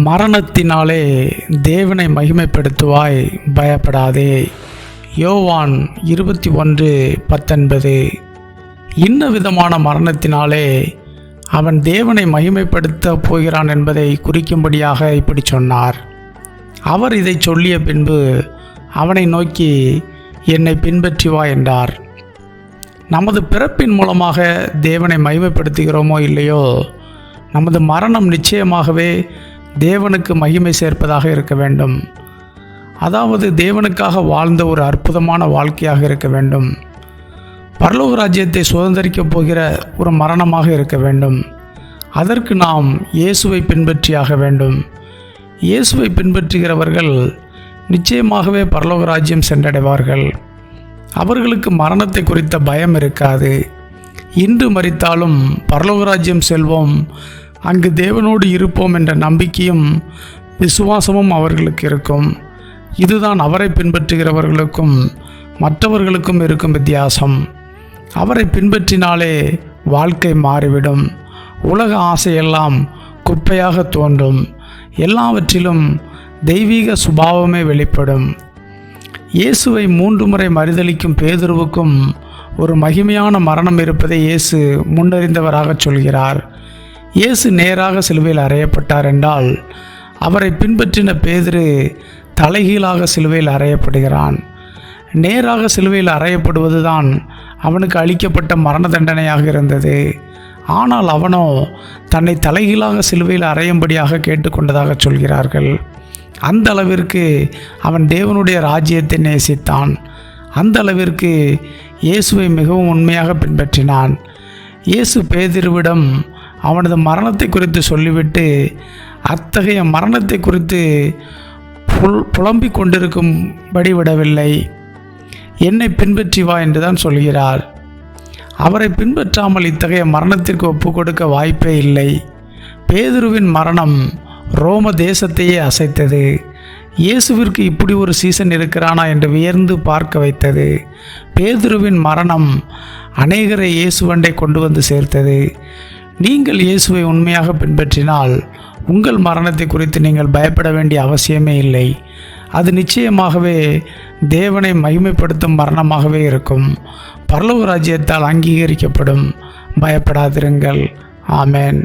மரணத்தினாலே தேவனை மகிமைப்படுத்துவாய், பயப்படாதே. யோவான் 21:19. இன்ன விதமான மரணத்தினாலே அவன் தேவனை மகிமைப்படுத்த போகிறான் என்பதை குறிக்கும்படியாக இப்படி சொன்னார். அவர் இதை சொல்லிய பின்பு அவனை நோக்கி, என்னை பின்பற்றி வா என்றார். நமது பிறப்பின் மூலமாக தேவனை மகிமைப்படுத்துகிறோமோ இல்லையோ, நமது மரணம் நிச்சயமாகவே தேவனுக்கு மகிமை சேர்ப்பதாக இருக்க வேண்டும். அதாவது தேவனுக்காக வாழ்ந்த ஒரு அற்புதமான வாழ்க்கையாக இருக்க வேண்டும். பரலோக ராஜ்யத்தை சுதந்திரிக்கப் போகிற ஒரு மரணமாக இருக்க வேண்டும். அதற்கு நாம் இயேசுவை பின்பற்றியாக வேண்டும். இயேசுவை பின்பற்றுகிறவர்கள் நிச்சயமாகவே பரலோக ராஜ்யம் சென்றடைவார்கள். அவர்களுக்கு மரணத்தை குறித்த பயம் இருக்காது. இன்று மரித்தாலும் பரலோக ராஜ்யம் செல்வோம், அங்கு தேவனோடு இருப்போம் என்ற நம்பிக்கையும் விசுவாசமும் அவர்களுக்கு இருக்கும். இதுதான் அவரை பின்பற்றுகிறவர்களுக்கும் மற்றவர்களுக்கும் இருக்கும் வித்தியாசம். அவரை பின்பற்றினாலே வாழ்க்கை மாறிவிடும். உலக ஆசையெல்லாம் குப்பையாக தோன்றும். எல்லாவற்றிலும் தெய்வீக சுபாவமே வெளிப்படும். இயேசுவை 3 முறை மறுதலிக்கும் பேதுருவுக்கும் ஒரு மகிமையான மரணம் இருப்பதை இயேசு முன்னறிந்தவராக சொல்கிறார். இயேசு நேராக சிலுவையில் அறையப்பட்டார் என்றால், அவரை பின்பற்றின பேதுரு தலைகீழாக சிலுவையில் அறையப்படுகிறான். நேராக சிலுவையில் அறையப்படுவதுதான் அவனுக்கு அளிக்கப்பட்ட மரண தண்டனையாக இருந்தது. ஆனால் அவனோ தன்னை தலைகீழாக சிலுவையில் அறையும்படியாக கேட்டுக்கொண்டதாக சொல்கிறார்கள். அந்த அளவிற்கு அவன் தேவனுடைய ராஜ்யத்தை நேசித்தான். அந்த அளவிற்கு இயேசுவை மிகவும் உண்மையாக பின்பற்றினான். இயேசு பேதுருவிடம் அவனது மரணத்தை குறித்து சொல்லிவிட்டு, அத்தகைய மரணத்தை குறித்து புலம்பிக் கொண்டிருக்கும்படி விடவில்லை. என்னை பின்பற்றி வா என்றுதான் சொல்கிறார். அவரை பின்பற்றாமல் இத்தகைய மரணத்திற்கு ஒப்புக் கொடுக்க வாய்ப்பே இல்லை. பேதுருவின் மரணம் ரோம தேசத்தையே அசைத்தது. இயேசுவிற்கு இப்படி ஒரு சீசன் இருக்கிறானா என்று வியர்ந்து பார்க்க வைத்தது. பேதுருவின் மரணம் அநேகரை இயேசுவண்டை கொண்டு வந்து சேர்த்தது. நீங்கள் இயேசுவை உண்மையாக பின்பற்றினால் உங்கள் மரணத்தை குறித்து நீங்கள் பயப்பட வேண்டிய அவசியமே இல்லை. அது நிச்சயமாகவே தேவனை மகிமைப்படுத்தும் மரணமாகவே இருக்கும். பரலோக ராஜ்யத்தால் அங்கீகரிக்கப்படும். பயப்படாதிருங்கள். ஆமென்.